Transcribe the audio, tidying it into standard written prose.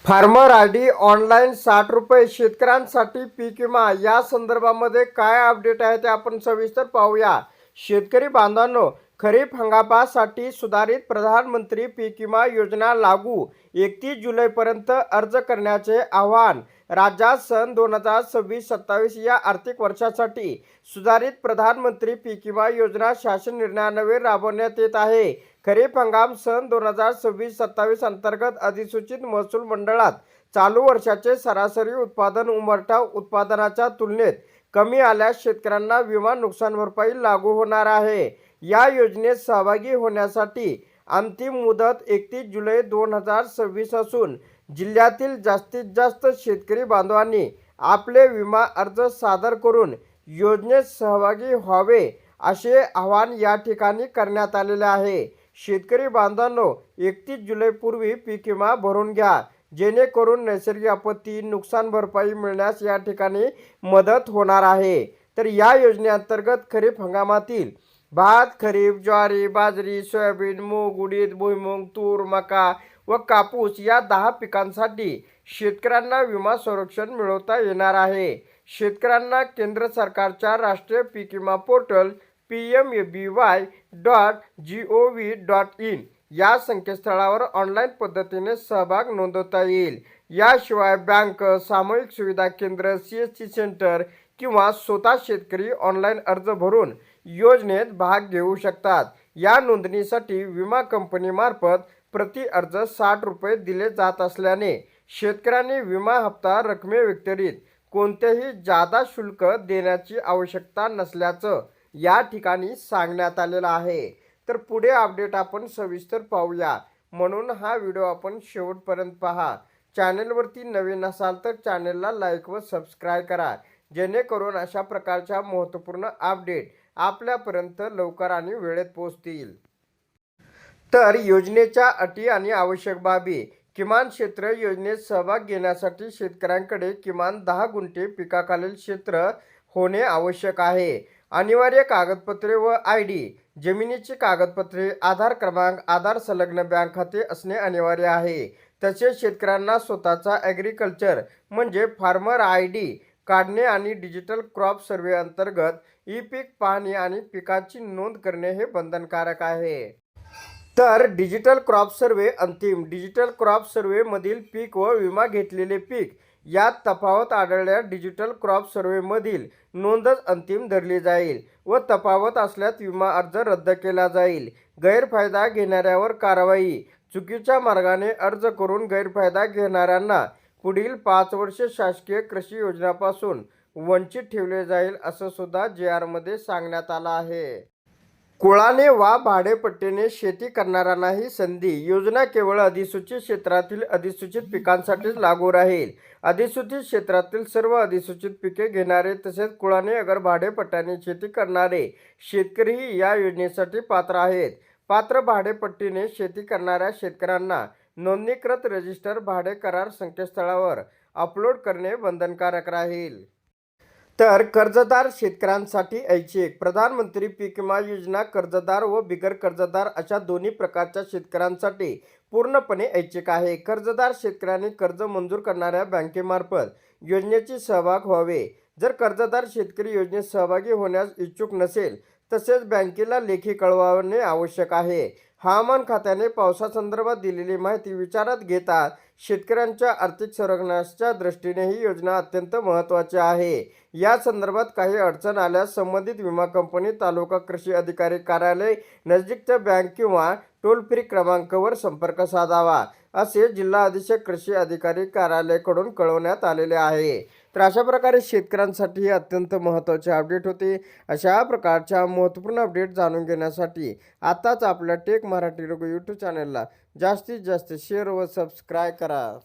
Farmer ID online ₹60 शेतकऱ्यांसाठी पीक विमा या संदर्भामध्ये काय अपडेट आहे ते आपण सविस्तर पाहूया। शेतकरी बांधवांनो, खरीप हंगामासाठी सुधारित प्रधानमंत्री पीक विमा योजना लागू 31 जुलैपर्यंत अर्ज करण्याचे आवाहन। राज्यात सन 2026-27 या आर्थिक वर्षासाठी सुधारित प्रधानमंत्री पीक विमा योजना शासन निर्णयान्वये राबवण्यात येत आहे। खरीप हंगाम सन 2026-27 अंतर्गत अधिसूचित महसूल मंडळात चालू वर्षाचे सरासरी उत्पादन उमरठा उत्पादनाच्या तुलनेत कमी आल्यास शेतकऱ्यांना विमा नुकसान भरपाई लागू होणार आहे। या योजनेत सहभागी होण्यासाठी अंतिम मुदत 31 जुलै 2026 असून जिल्ह्यातील जास्तीत जास्त शेतकरी बांधवांनी आपले विमा अर्ज सादर करून योजनेत सहभागी व्हावे असे आवाहन या ठिकाणी करण्यात आलेले आहे। शेतकरी बांधवांनो, 31 जुलैपूर्वी पीक विमा भरून घ्या, जेणेकरून नैसर्गिक आपत्ती नुकसान भरपाई मिळण्यास या ठिकाणी मदत होणार आहे। तर या योजनेअंतर्गत खरीप हंगामातील भात, खरीप, ज्वारी, बाजरी, सोयाबीन, मूग, उडीद, भुईमूग, तूर, मका व कापूस या 10 पिकांसाठी शेतकऱ्यांना विमा संरक्षण मिळवता येणार आहे। शेतकऱ्यांना केंद्र सरकारच्या राष्ट्रीय पीक विमा पोर्टल pmby.gov.in या संकेतस्थळावर ऑनलाईन पद्धतीने सहभाग नोंदवता येईल। याशिवाय बँक, सामूहिक सुविधा केंद्र, CSC सेंटर किंवा स्वतः शेतकरी ऑनलाईन अर्ज भरून योजनेत भाग घेऊ शकतात। या नोंदणीसाठी विमा कंपनीमार्फत प्रति अर्ज ₹60 दिले जात असल्याने शेतकऱ्यांनी विमा हप्ता रकमेव्यतिरिक्त कोणतेही जादा शुल्क देण्याची आवश्यकता नसल्याचं या ठिकाणी सांगण्यात आलेलं आहे। तर पुढे अपडेट आपण सविस्तर पाहूया, म्हणून हा व्हिडिओ आपण शेवटपर्यंत पहा। चॅनलवरती नवीन असाल तर चॅनलला लाईक व सबस्क्राईब करा, जेणेकरून अशा प्रकारच्या महत्त्वपूर्ण अपडेट आपल्यापर्यंत लवकर आणि वेळेत पोहोचतील। तर योजनेच्या अटी आणि आवश्यक बाबी। किमान क्षेत्र योजनेत सहभाग घेण्यासाठी शेतकऱ्यांकडे किमान 10 गुंठे पिकाखालील क्षेत्र होणे आवश्यक आहे। अनिवार्य कागदपत्रे व ID, जमिनीची कागदपत्रे, आधार क्रमांक, आधार संलग्न बँक खाते असणे अनिवार्य आहे। तसेच शेतकऱ्यांना स्वतःचा ॲग्रिकल्चर म्हणजे फार्मर ID काढणे आणि डिजिटल क्रॉप सर्व्हे अंतर्गत ई-पीक पाहणी आणि पिकाची नोंद करणे हे बंधनकारक आहे। तर डिजिटल क्रॉप सर्व्हे अंतिम। डिजिटल क्रॉप सर्व्हे मधील पीक व विमा घेतलेले पीक यात तफावत आढळल्यास डिजिटल क्रॉप सर्व्हे मधील नोंदच अंतिम धरली जाईल व तफावत असल्यास विमा अर्ज रद्द केला जाईल। गैरफायदा घेणाऱ्यावर कारवाई। चुकीच्या मार्गाने अर्ज करून गैरफायदा घेणाऱ्यांना पुढील 5 वर्षे शासकीय कृषी योजनापासून वंचित ठेवले जाईल असं सुद्धा JR मध्ये सांगण्यात आलं आहे। कुळाने वा भाडेपट्टीने शेती करणाऱ्यांनाही संधी। योजना केवळ अधिसूचित क्षेत्रातील अधिसूचित पिकांसाठीच लागू राहील। अधिसूचित क्षेत्रातील सर्व अधिसूचित पिके घेणारे तसेच कुळाने अगर भाडेपट्ट्याने शेती करणारे शेतकरीही या योजनेसाठी पात्र आहेत। पात्र भाडेपट्टीने शेती करणाऱ्या शेतकऱ्यांना नोंदणीकृत रजिस्टर भाडे करार संकेतस्थळावर अपलोड करणे बंधनकारक राहील। तर कर्जदार शेतकऱ्यांसाठी ऐच्छिक। प्रधानमंत्री पीक विमा योजना कर्जदार व बिगर कर्जदार अशा दोन्ही प्रकारच्या शेतकऱ्यांसाठी पूर्णपणे ऐच्छिक आहे। कर्जदार शेतकऱ्यांनी कर्ज मंजूर करणाऱ्या बँकेमार्फत योजनेची सहभाग व्हावे। जर कर्जदार शेतकरी योजनेत सहभागी होण्यास इच्छुक नसेल तसेच बँकेला लेखी कळवणे आवश्यक आहे। हवामान खात्याने पावसासंदर्भात दिलेली माहिती विचारात घेता शेतकऱ्यांच्या आर्थिक संरक्षणाच्या दृष्टीने ही योजना अत्यंत महत्त्वाची आहे। या संदर्भात काही अडचण आल्यास संबंधित विमा कंपनी, तालुका कृषी अधिकारी कार्यालय, नजीकच्या बँक किंवा टोल फ्री क्रमांकावर संपर्क साधावा असे जिल्हा अधीक्षक कृषी अधिकारी कार्यालयाकडून कळवण्यात आलेले आहे। तर अशा प्रकारे शेतकऱ्यांसाठी अत्यंत महत्त्वाचे अपडेट होते। अशा प्रकारच्या महत्त्वपूर्ण अपडेट जाणून घेण्यासाठी आताच आपल्या टेक मराठी लोगो यूट्यूब चॅनलला जास्तीत जास्त शेअर व सबस्क्राईब करा।